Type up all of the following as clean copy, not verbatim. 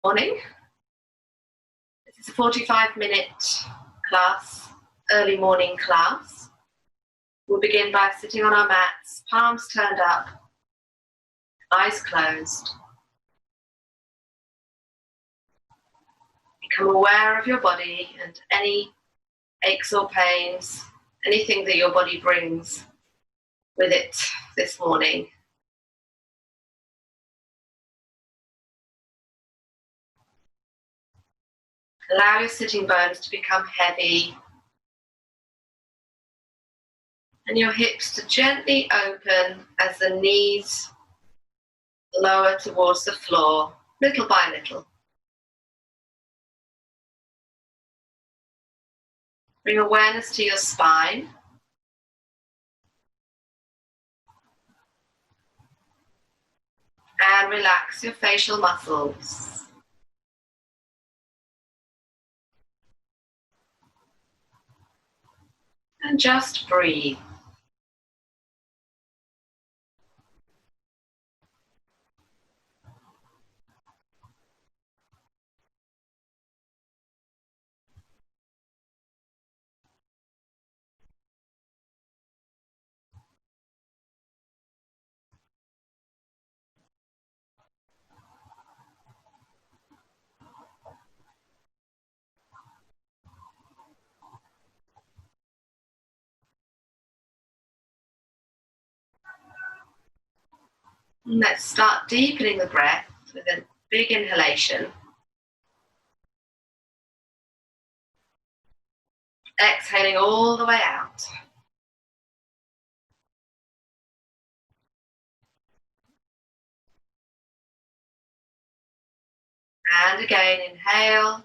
Morning. This is a 45-minute class, early morning class. We'll begin by sitting on our mats, palms turned up, eyes closed. Become aware of your body and any aches or pains, anything that your body brings with it this morning. Allow your sitting bones to become heavy and your hips to gently open as the knees lower towards the floor, little by little. Bring awareness to your spine. And relax your facial muscles. And just breathe. And let's start deepening the breath with a big inhalation. Exhaling all the way out. And again, inhale.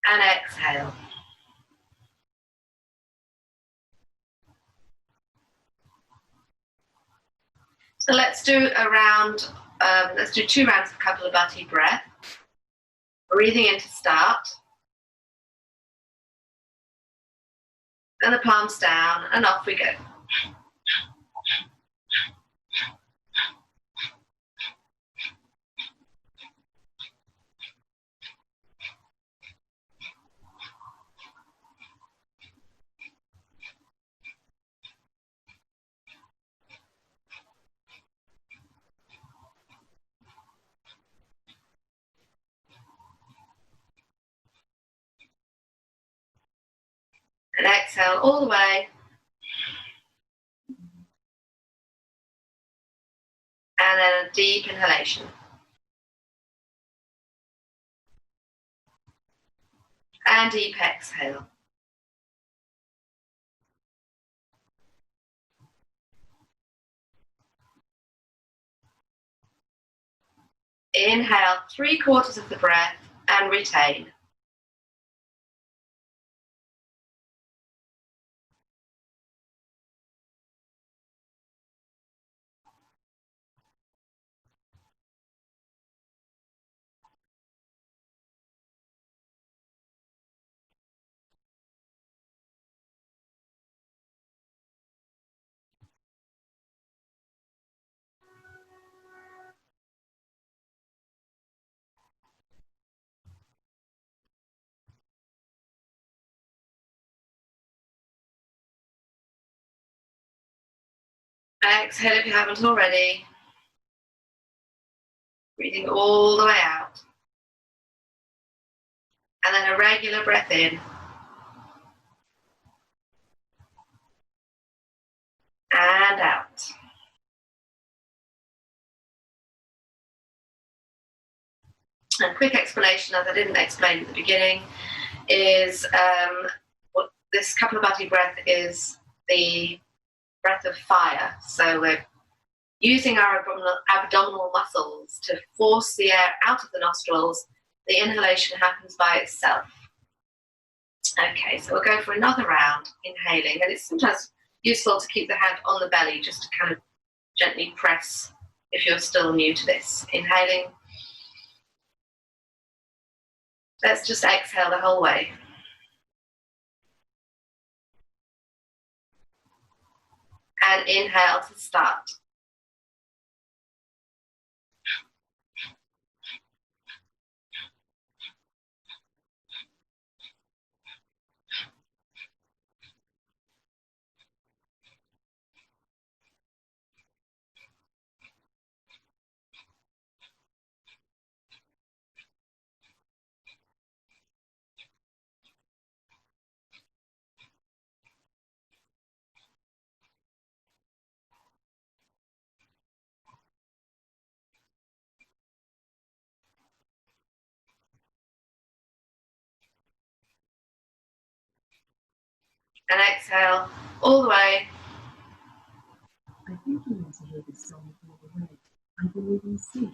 And exhale. So let's do let's do 2 rounds of kapalabati breath. Breathing in to start. And the palms down, and off we go. And exhale all the way. And then a deep inhalation. And deep exhale. Inhale 3/4 of the breath and retain. Exhale if you haven't already. Breathing all the way out. And then a regular breath in. And out. A quick explanation, as I didn't explain at the beginning, is what this kapalabati breath is the breath of fire. So we're using our abdominal muscles to force the air out of the nostrils. The inhalation happens by itself. Okay, so we'll go for another round, inhaling, and it's sometimes useful to keep the hand on the belly just to kind of gently press if you're still new to this. Inhaling. Let's just exhale the whole way. And inhale to start. And exhale all the way. I think you want to hear this song all the way. I believe in sleep.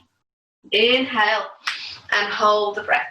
Inhale and hold the breath.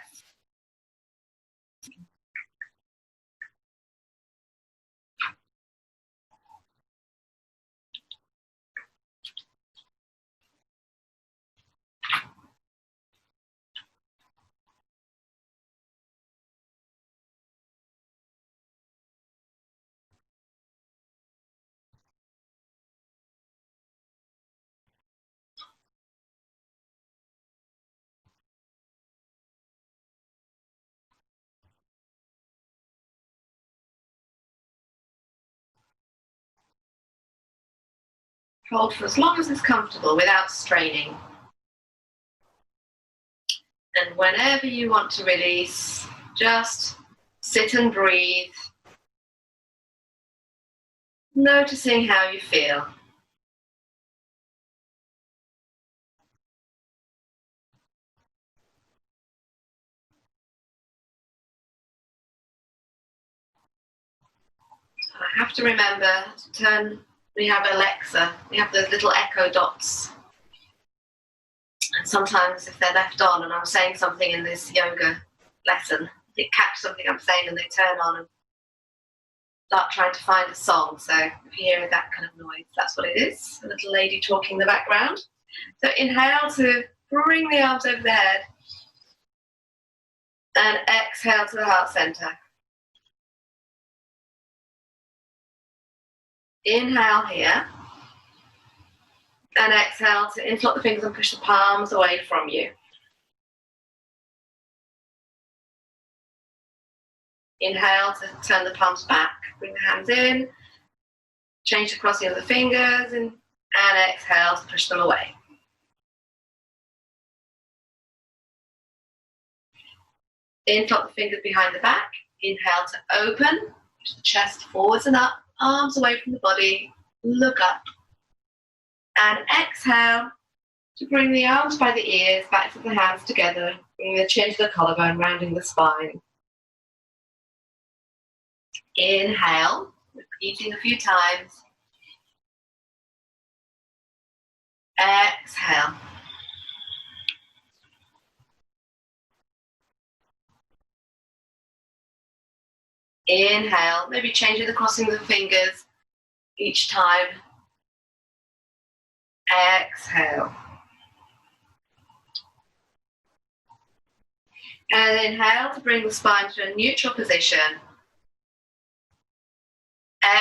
Hold for as long as it's comfortable without straining. And whenever you want to release, just sit and breathe, noticing how you feel. I have to remember to turn, we have Alexa, we have those little echo dots. And sometimes if they're left on and I'm saying something in this yoga lesson, they catch something I'm saying and they turn on and start trying to find a song. So if you hear that kind of noise, that's what it is, a little lady talking in the background. So inhale to bring the arms over the head and exhale to the heart center. Inhale here and exhale to interlock the fingers and push the palms away from you. Inhale to turn the palms back, bring the hands in, change the crossing of the fingers, and exhale to push them away. Interlock the fingers behind the back. Inhale to open, push the chest forwards and up, arms away from the body, look up. And exhale to bring the arms by the ears, back to the hands together, bringing the chin to the collarbone, rounding the spine. Inhale, repeating a few times. Exhale. Inhale, maybe changing the crossing of the fingers each time. Exhale. And inhale to bring the spine to a neutral position.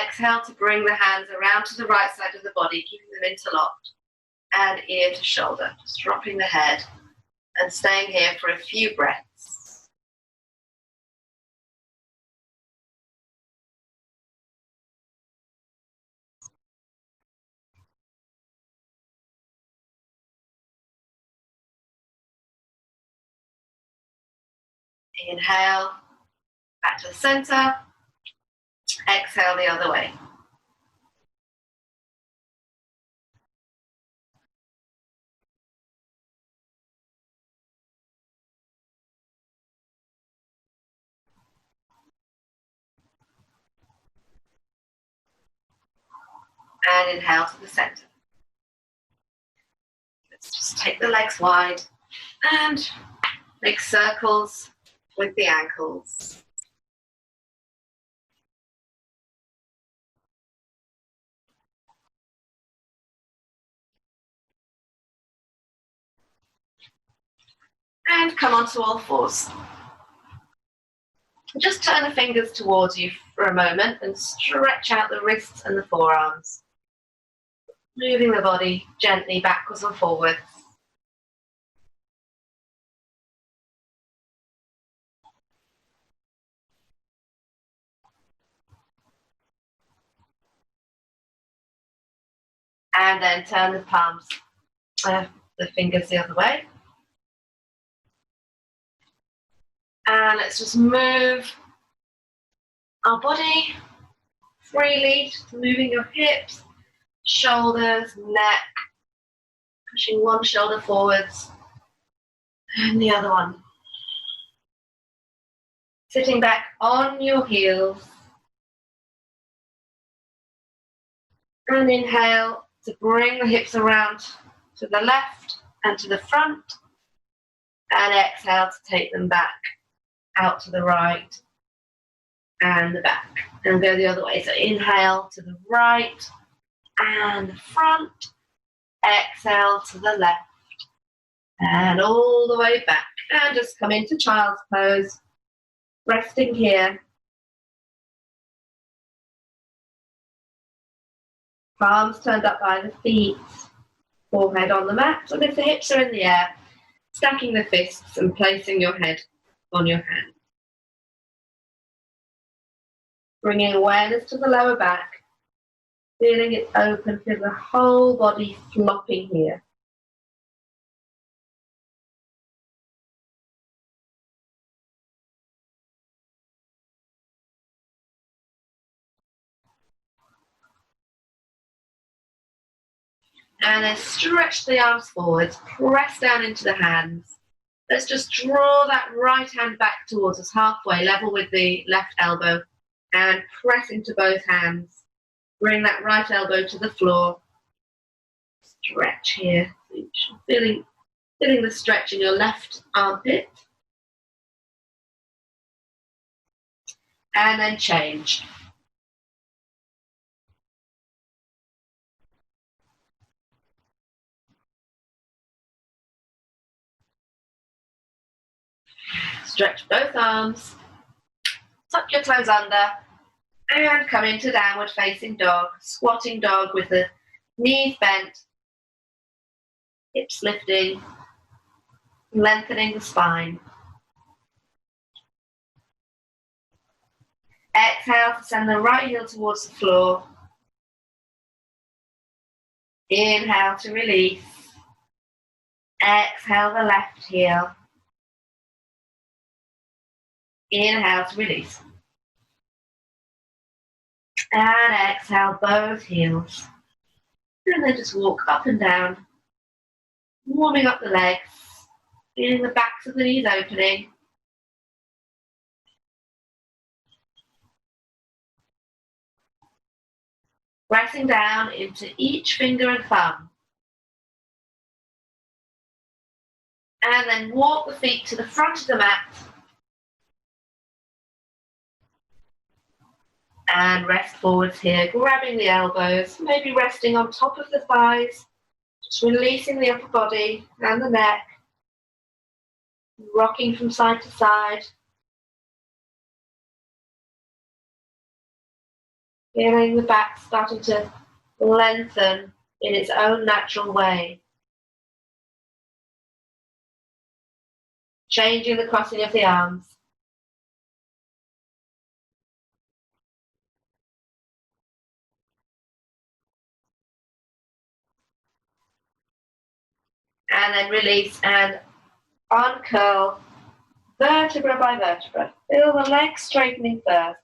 Exhale to bring the hands around to the right side of the body, keeping them interlocked. And ear to shoulder, just dropping the head and staying here for a few breaths. Inhale, back to the center. Exhale the other way. And inhale to the center. Let's just take the legs wide and make circles with the ankles. And come onto all fours. Just turn the fingers towards you for a moment and stretch out the wrists and the forearms. Moving the body gently backwards and forwards. And then turn the palms, the fingers the other way. And let's just move our body freely, just moving your hips, shoulders, neck, pushing one shoulder forwards and the other one. Sitting back on your heels, And inhale to bring the hips around to the left and to the front. And exhale to take them back out to the right and the back. And go the other way. So inhale to the right and the front. Exhale to the left. And all the way back. And just come into child's pose. Resting here. Palms turned up by the feet. Forehead on the mat. And if the hips are in the air, stacking the fists and placing your head on your hand. Bringing awareness to the lower back. Feeling it open, feel the whole body flopping here. And then stretch the arms forwards, press down into the hands. Let's just draw that right hand back towards us, halfway, level with the left elbow, and press into both hands. Bring that right elbow to the floor. Stretch here. Feeling the stretch in your left armpit. And then change. Stretch both arms. Tuck your toes under. And come into downward facing dog. Squatting dog with the knees bent. Hips lifting. Lengthening the spine. Exhale to send the right heel towards the floor. Inhale to release. Exhale the left heel. Inhale to release. And exhale both heels. And then just walk up and down. Warming up the legs. Feeling the backs of the knees opening. Pressing down into each finger and thumb. And then walk the feet to the front of the mat. And rest forwards here, grabbing the elbows, maybe resting on top of the thighs. Just releasing the upper body and the neck. Rocking from side to side. Feeling the back starting to lengthen in its own natural way. Changing the crossing of the arms. And then release and uncurl vertebra by vertebra. Feel the legs straightening first.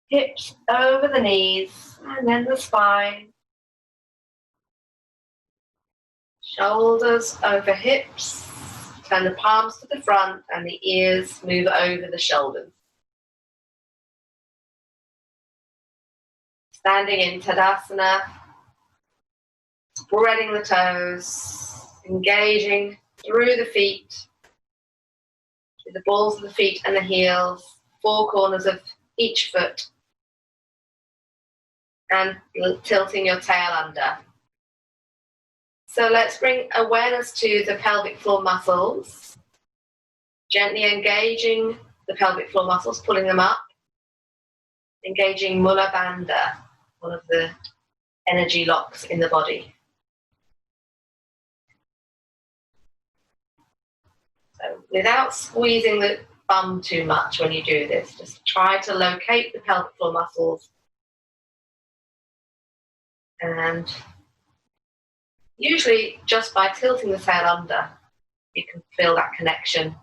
Hips over the knees and then the spine. Shoulders over hips. Turn the palms to the front and the ears move over the shoulders. Standing in Tadasana. Spreading the toes. Engaging through the feet. With the balls of the feet and the heels. Four corners of each foot. And tilting your tail under. So let's bring awareness to the pelvic floor muscles. Gently engaging the pelvic floor muscles, pulling them up. Engaging Mula Bandha, one of the energy locks in the body. So without squeezing the bum too much when you do this, just try to locate the pelvic floor muscles. And usually just by tilting the tail under, you can feel that connection.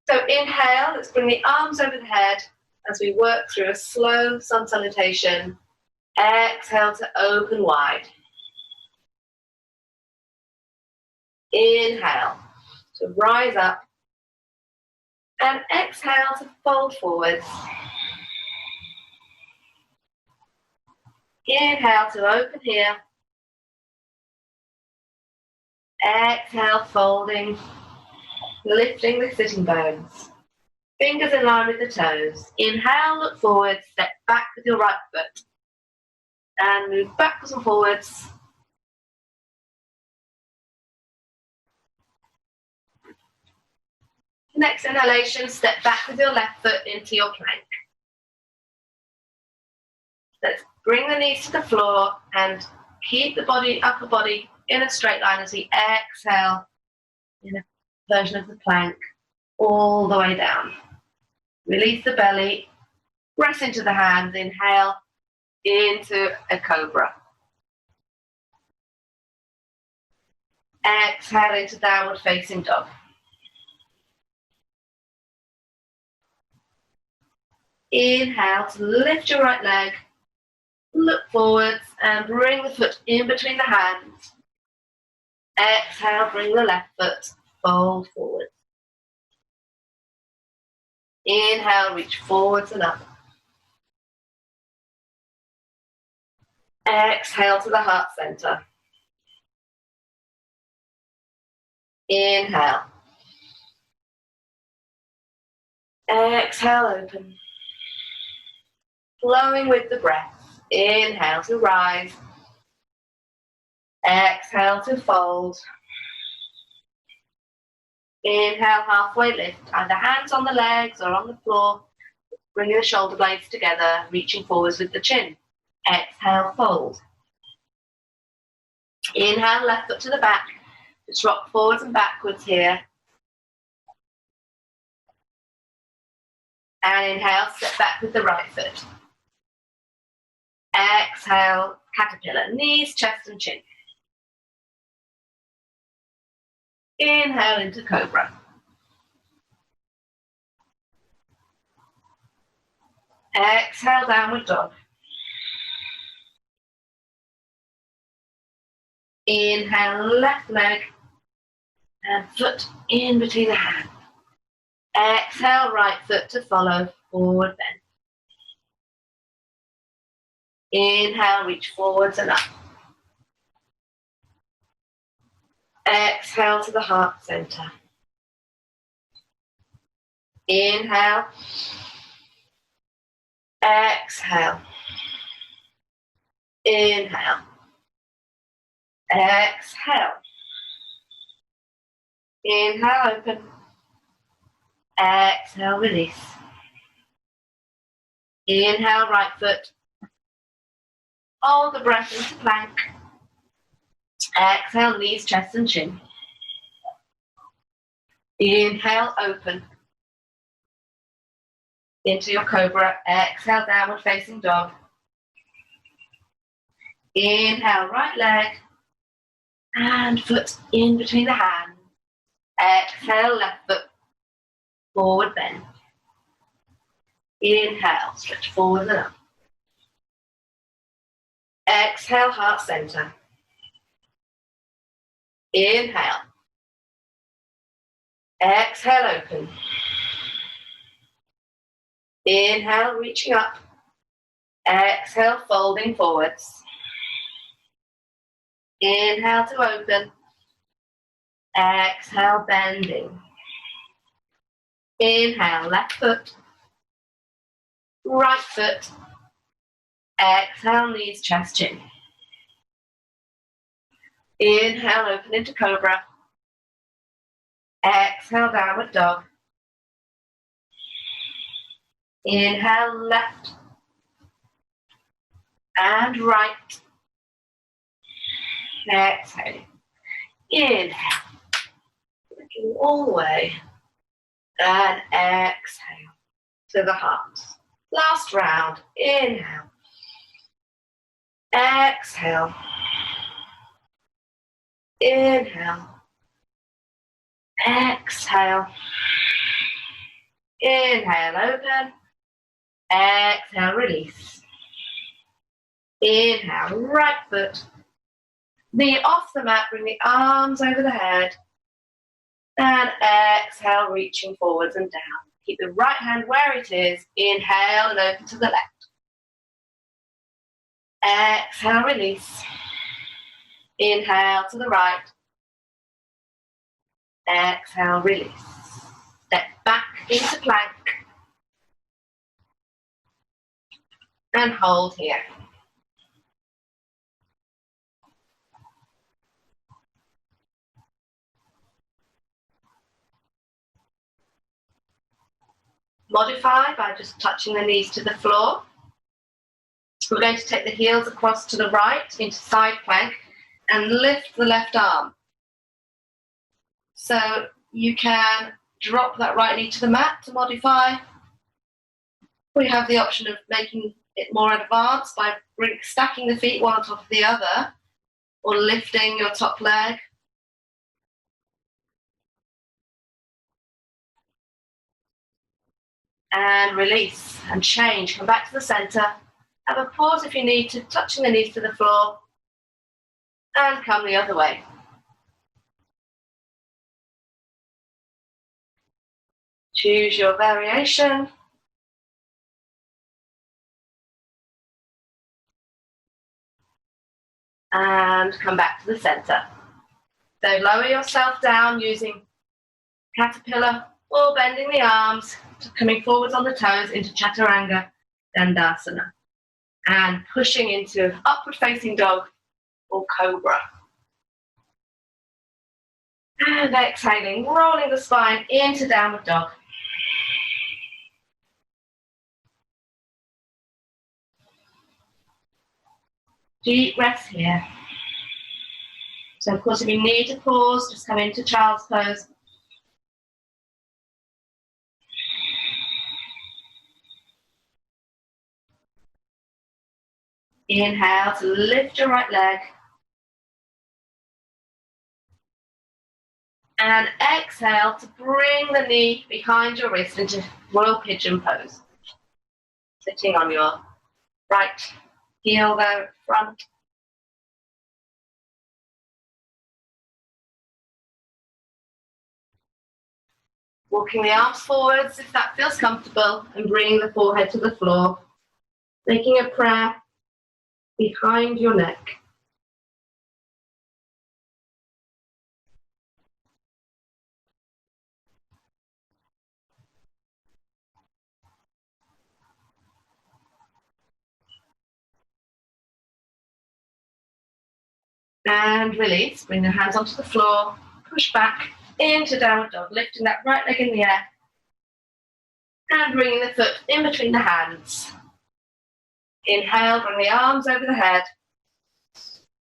So inhale, let's bring the arms over the head as we work through a slow sun salutation. Exhale to open wide. Inhale to rise up. And exhale to fold forwards. Inhale to open here. Exhale, folding, lifting the sitting bones. Fingers in line with the toes. Inhale, look forward, step back with your right foot. And move backwards and forwards. Next inhalation, step back with your left foot into your plank. Let's bring the knees to the floor and keep the body, upper body in a straight line as we exhale in a version of the plank all the way down. Release the belly, press into the hands, inhale into a cobra. Exhale into downward facing dog. Inhale to lift your right leg, look forwards and bring the foot in between the hands. Exhale, bring the left foot, fold forward. Inhale, reach forwards and up. Exhale to the heart center. Inhale. Exhale, open. Flowing with the breath. Inhale to rise. Exhale to fold. Inhale, halfway lift. Either hands on the legs or on the floor. Bringing the shoulder blades together, reaching forwards with the chin. Exhale, fold. Inhale, left foot to the back. Just rock forwards and backwards here. And inhale, step back with the right foot. Exhale, caterpillar, knees, chest and chin. Inhale into cobra. Exhale, downward dog. Inhale, left leg and foot in between the hands. Exhale, right foot to follow, forward bend. Inhale, reach forwards and up. Exhale to the heart center. Inhale. Exhale. Inhale. Exhale. Inhale, open. Exhale, release. Inhale, right foot. Hold the breath into plank. Exhale, knees, chest and chin. Inhale, open. Into your cobra. Exhale, downward facing dog. Inhale, right leg. And foot in between the hands. Exhale, left foot. Forward bend. Inhale, stretch forward and up. Exhale, heart center. Inhale. Exhale, open. Inhale, reaching up. Exhale, folding forwards. Inhale to open. Exhale, bending. Inhale, left foot. Right foot. Exhale, knees, chest, chin. Inhale, open into cobra. Exhale, downward dog. Inhale, left and right. Exhale. Inhale. Looking all the way. And exhale to the heart. Last round. Inhale. Exhale. Inhale. Exhale. Inhale, open. Exhale, release. Inhale, right foot. Knee off the mat, bring the arms over the head. And exhale, reaching forwards and down. Keep the right hand where it is. Inhale and open to the left. Exhale, release. Inhale to the right. Exhale, release. Step back into plank. And hold here. Modify by just touching the knees to the floor. We're going to take the heels across to the right into side plank and lift the left arm. So you can drop that right knee to the mat to modify. We have the option of making it more advanced by stacking the feet one on top of the other or lifting your top leg. And release and change. Come back to the center. Have a pause if you need to, touching the knees to the floor. And come the other way. Choose your variation. And come back to the center. So lower yourself down using caterpillar or bending the arms, coming forwards on the toes into chaturanga dandasana. And pushing into upward facing dog or cobra. And exhaling, rolling the spine into downward dog. Deep breaths here. So of course if you need to pause, just come into child's pose. Inhale to lift your right leg. And exhale to bring the knee behind your wrist into royal pigeon pose. Sitting on your right heel there at front. Walking the arms forwards if that feels comfortable and bringing the forehead to the floor. Making a prayer behind your neck. And release, bring the hands onto the floor, push back into downward dog, lifting that right leg in the air. And bringing the foot in between the hands. Inhale, bring the arms over the head.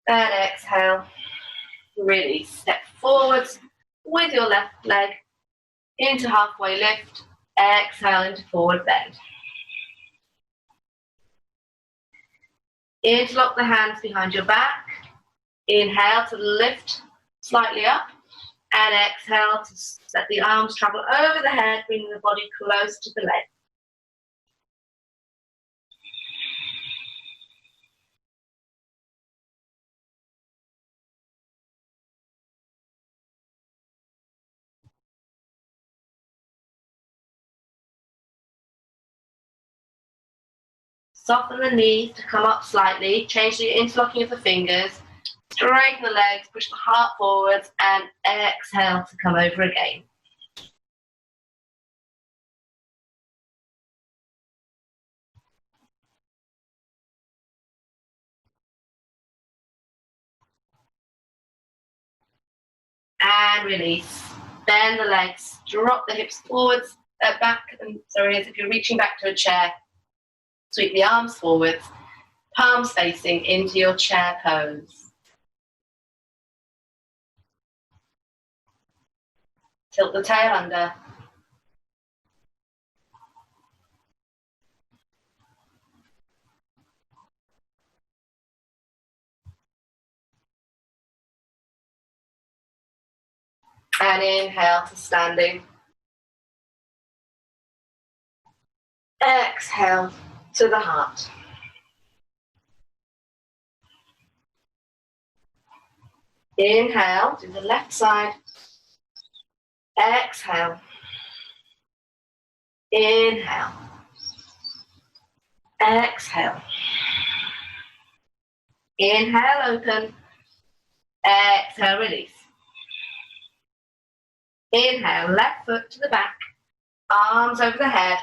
And exhale, release. Step forwards with your left leg into halfway lift. Exhale into forward bend. Interlock the hands behind your back. Inhale to lift slightly up. And exhale to let the arms travel over the head, bringing the body close to the leg. Soften the knees to come up slightly. Change the interlocking of the fingers. Straighten the legs, push the heart forwards, and exhale to come over again. And release. Bend the legs, drop the hips forwards, back, and sorry, as if you're reaching back to a chair. Sweep the arms forwards, palms facing into your chair pose. Tilt the tail under. And inhale to standing. Exhale to the heart. Inhale to the left side. Exhale. Inhale. Exhale. Inhale, open. Exhale, release. Inhale, left foot to the back. Arms over the head.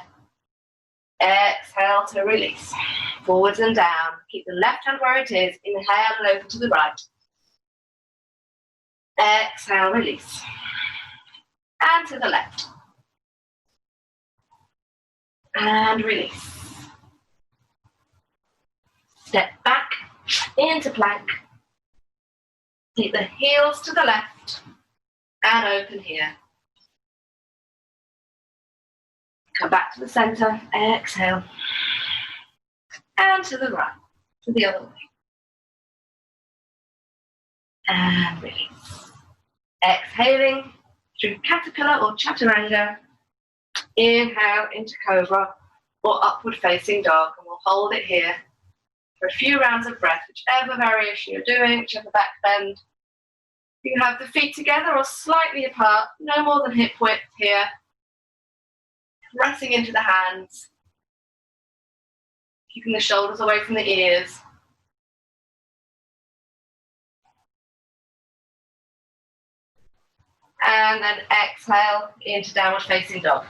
Exhale to release. Forwards and down. Keep the left hand where it is. Inhale and open to the right. Exhale, release. And to the left. And release. Step back into plank. Take the heels to the left and open here. Come back to the center, exhale. And to the right, to the other way. And release. Exhaling through caterpillar or chaturanga. Inhale into cobra or upward facing dog. And we'll hold it here for a few rounds of breath, whichever variation you're doing, whichever back bend. You can have the feet together or slightly apart, no more than hip width here. Pressing into the hands. Keeping the shoulders away from the ears. And then exhale into downward facing dog.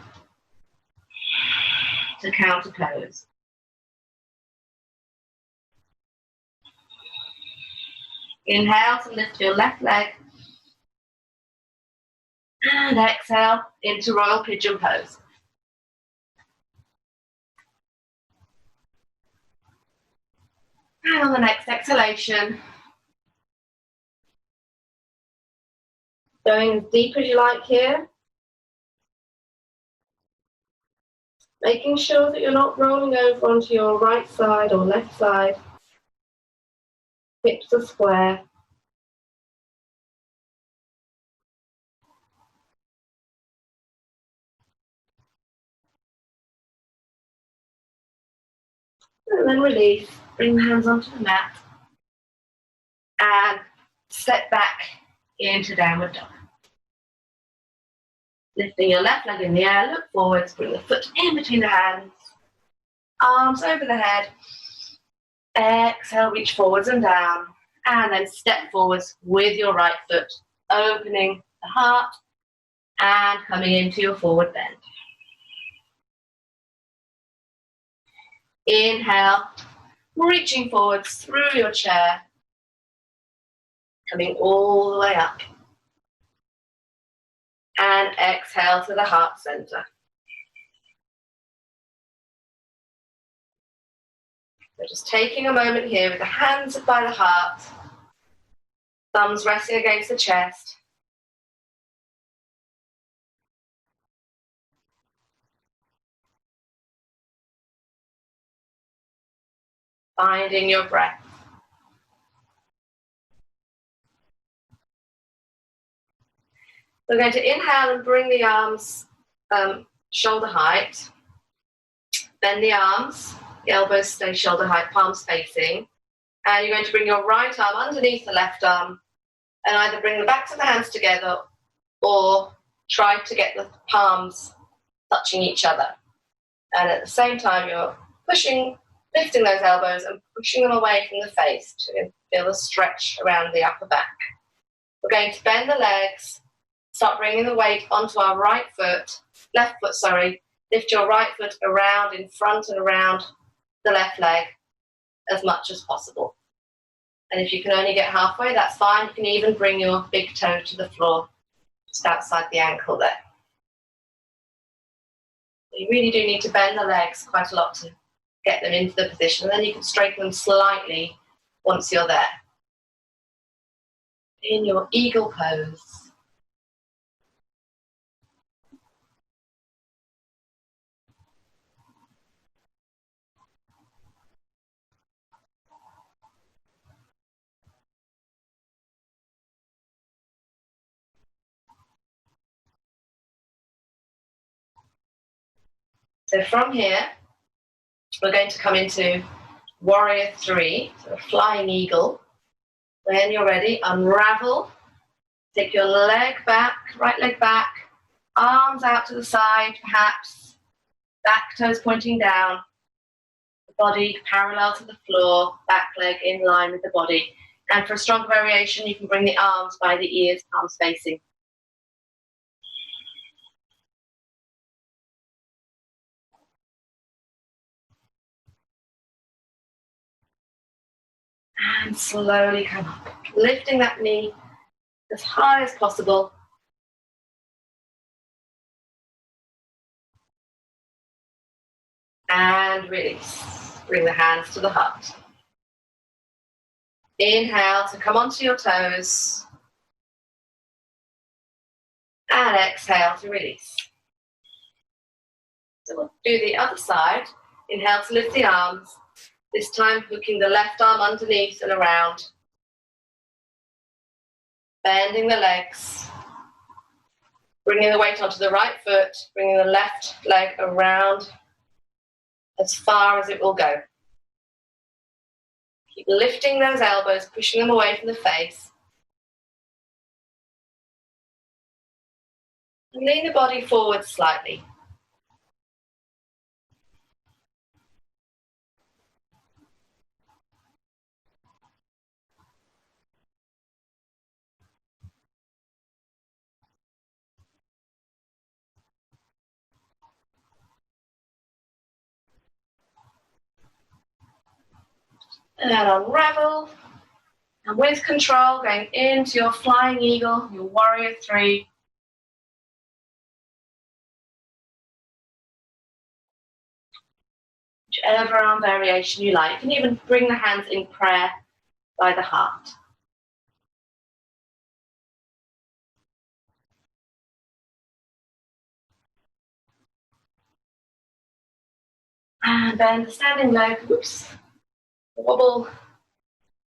To counter pose. Inhale to lift your left leg. And exhale into royal pigeon pose. And on the next exhalation, going as deep as you like here. Making sure that you're not rolling over onto your right side or left side. Hips are square. And then release. Bring the hands onto the mat. And step back into downward dog. Lifting your left leg in the air, look forwards, bring the foot in between the hands. Arms over the head. Exhale, reach forwards and down. And then step forwards with your right foot, opening the heart and coming into your forward bend. Inhale, reaching forwards through your chair, coming all the way up. And exhale to the heart center. So just taking a moment here with the hands by the heart, thumbs resting against the chest. Finding your breath. We're going to inhale and bring the arms shoulder height. Bend the arms, the elbows stay shoulder height, palms facing. And you're going to bring your right arm underneath the left arm and either bring the backs of the hands together or try to get the palms touching each other. And at the same time, you're lifting those elbows and pushing them away from the face to feel a stretch around the upper back. We're going to bend the legs, start bringing the weight onto our left foot, sorry. Lift your right foot around in front and around the left leg as much as possible. And if you can only get halfway, that's fine. You can even bring your big toe to the floor, just outside the ankle there. You really do need to bend the legs quite a lot to get them into the position, and then you can straighten them slightly once you're there. In your eagle pose. So from here, we're going to come into warrior three, so a flying eagle. When you're ready, unravel. Take your leg back, right leg back, arms out to the side perhaps, back toes pointing down. body parallel to the floor, back leg in line with the body. And for a stronger variation, you can bring the arms by the ears, palms facing. And slowly come up, lifting that knee as high as possible. And release. Bring the hands to the heart. Inhale to come onto your toes. And exhale to release. So we'll do the other side. Inhale to lift the arms. This time hooking the left arm underneath and around. Bending the legs. Bringing the weight onto the right foot. Bringing the left leg around as far as it will go. Keep lifting those elbows, pushing them away from the face. And lean the body forward slightly. And unravel. And with control, going into your flying eagle, your warrior three. Whichever arm variation you like. You can even bring the hands in prayer by the heart. And then the standing leg, whoops, wobble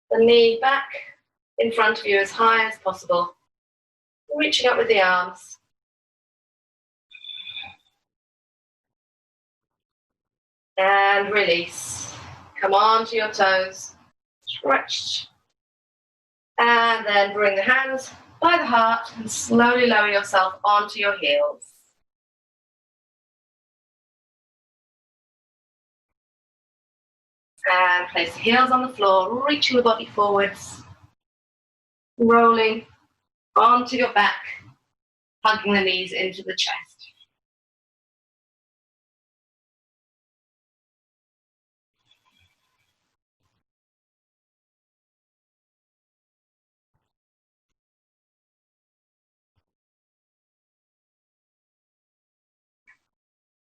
the knee back in front of you as high as possible. Reaching up with the arms. And release. Come on to your toes. Stretch. And then bring the hands by the heart and slowly lower yourself onto your heels. And place the heels on the floor, reaching the body forwards. Rolling onto your back, hugging the knees into the chest.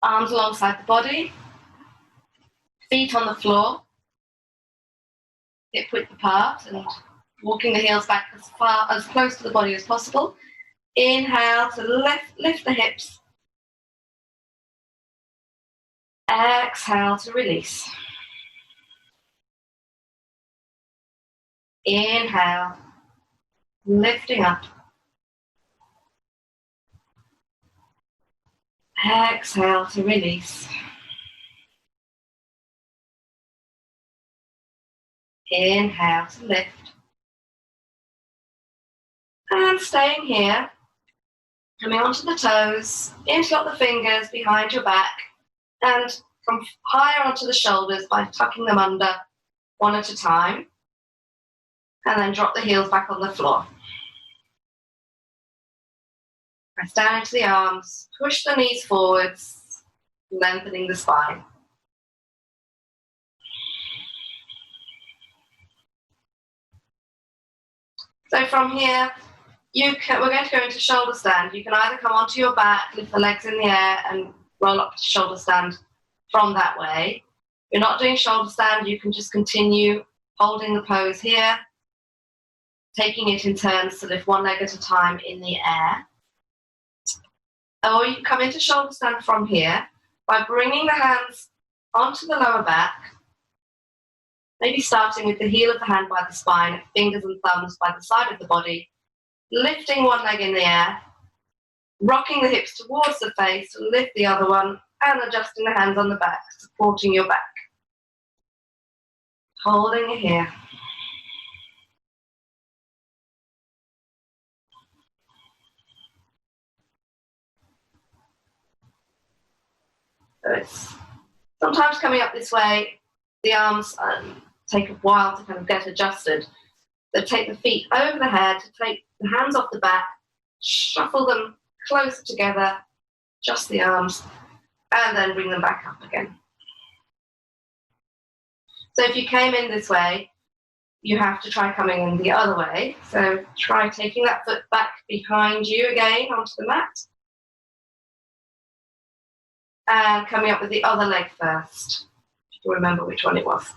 Arms alongside the body, feet on the floor, hip width apart, and walking the heels back as close to the body as possible. Inhale to lift the hips. Exhale to release. Inhale, lifting up. Exhale to release. Inhale to lift. And staying here, coming onto the toes, interlock the fingers behind your back, and come higher onto the shoulders by tucking them under one at a time. And then drop the heels back on the floor. Press down into the arms, push the knees forwards, lengthening the spine. So from here, we're going to go into shoulder stand. You can either come onto your back, lift the legs in the air, and roll up to shoulder stand from that way. If you're not doing shoulder stand, you can just continue holding the pose here, taking it in turns to lift one leg at a time in the air. Or you can come into shoulder stand from here by bringing the hands onto the lower back, maybe starting with the heel of the hand by the spine, fingers and thumbs by the side of the body, lifting one leg in the air, rocking the hips towards the face to lift the other one, and adjusting the hands on the back, supporting your back. Holding it here. So it's sometimes coming up this way, the arms take a while to kind of get adjusted. So take the feet over the head, take the hands off the back, shuffle them closer together, just the arms, and then bring them back up again. So if you came in this way, you have to try coming in the other way. So try taking that foot back behind you again onto the mat. And coming up with the other leg first. If you remember which one it was.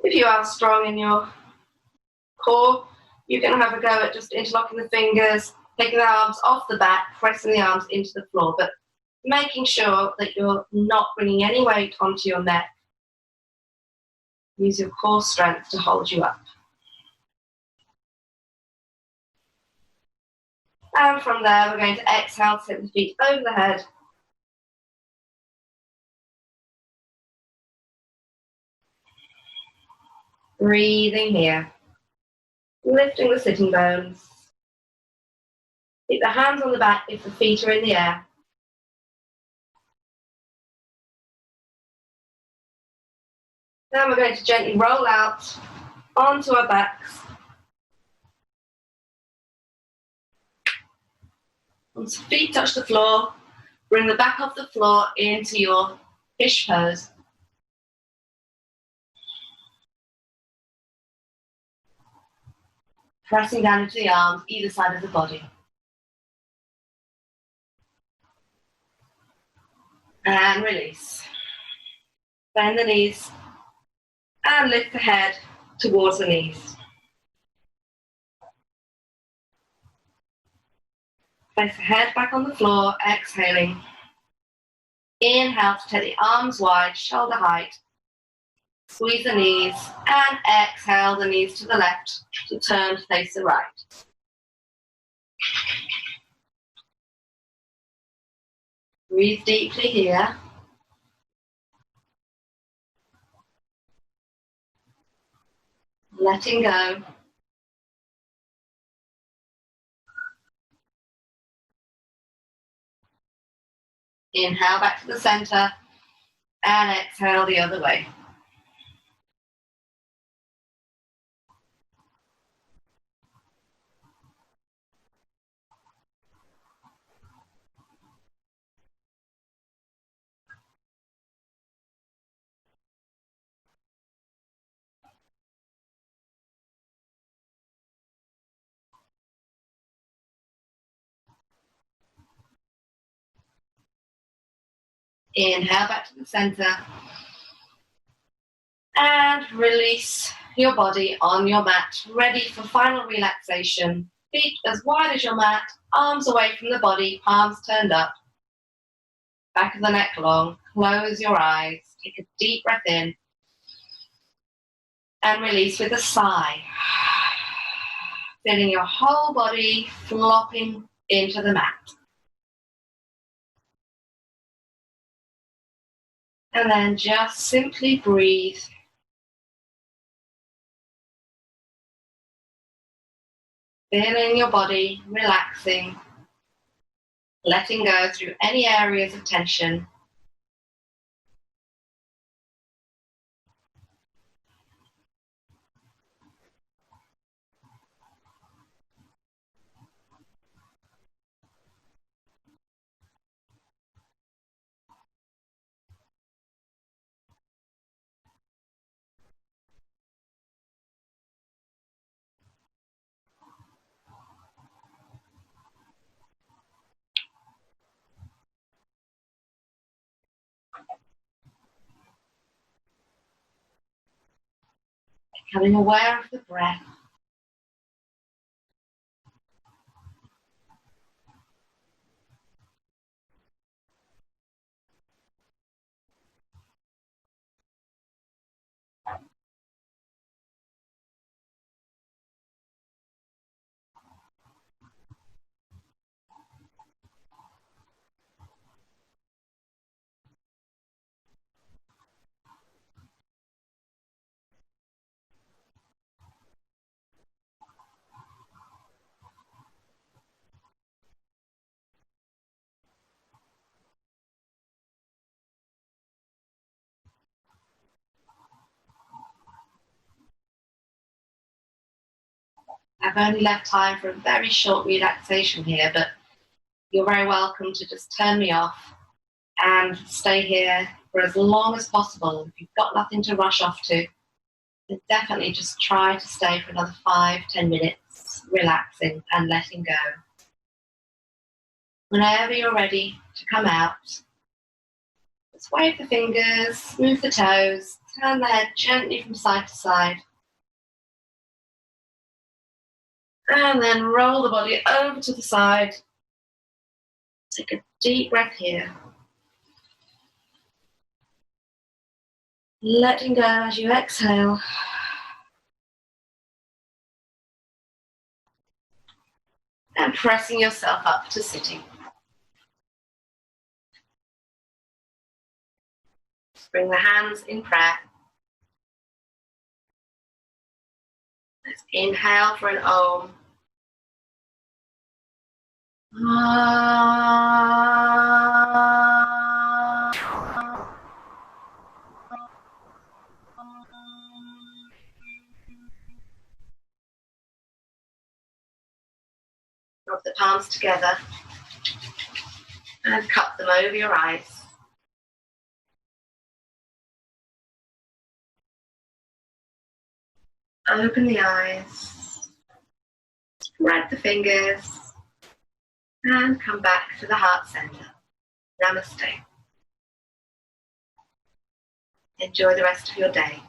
If you are strong in your core, you can have a go at just interlocking the fingers, taking the arms off the back, pressing the arms into the floor, but making sure that you're not bringing any weight onto your neck. Use your core strength to hold you up. And from there, we're going to exhale, take the feet over the head. Breathing here. Lifting the sitting bones. Keep the hands on the back if the feet are in the air. Then we're going to gently roll out onto our backs. Once the feet touch the floor, bring the back of the floor into your fish pose. Pressing down into the arms, either side of the body. And release. Bend the knees and lift the head towards the knees. Place the head back on the floor, exhaling. Inhale to take the arms wide, shoulder height. Squeeze the knees and exhale the knees to the left to turn to face the right. Breathe deeply here. Letting go. Inhale back to the center and exhale the other way. Inhale back to the center. And release your body on your mat, ready for final relaxation. Feet as wide as your mat, arms away from the body, palms turned up. Back of the neck long. Close your eyes. Take a deep breath in. And release with a sigh. Feeling your whole body flopping into the mat. And then just simply breathe. Feeling your body relaxing, letting go through any areas of tension. Becoming aware of the breath. I've only left time for a very short relaxation here, but you're very welcome to just turn me off and stay here for as long as possible. If you've got nothing to rush off to, then definitely just try to stay for another 5-10 minutes, relaxing and letting go. Whenever you're ready to come out, just wave the fingers, move the toes, turn the head gently from side to side. And then roll the body over to the side. Take a deep breath here. Letting go as you exhale. And pressing yourself up to sitting. Bring the hands in prayer. Let's inhale for an Om. Rub the palms together and cup them over your eyes. Open the eyes, spread the fingers, and come back to the heart center. Namaste. Enjoy the rest of your day.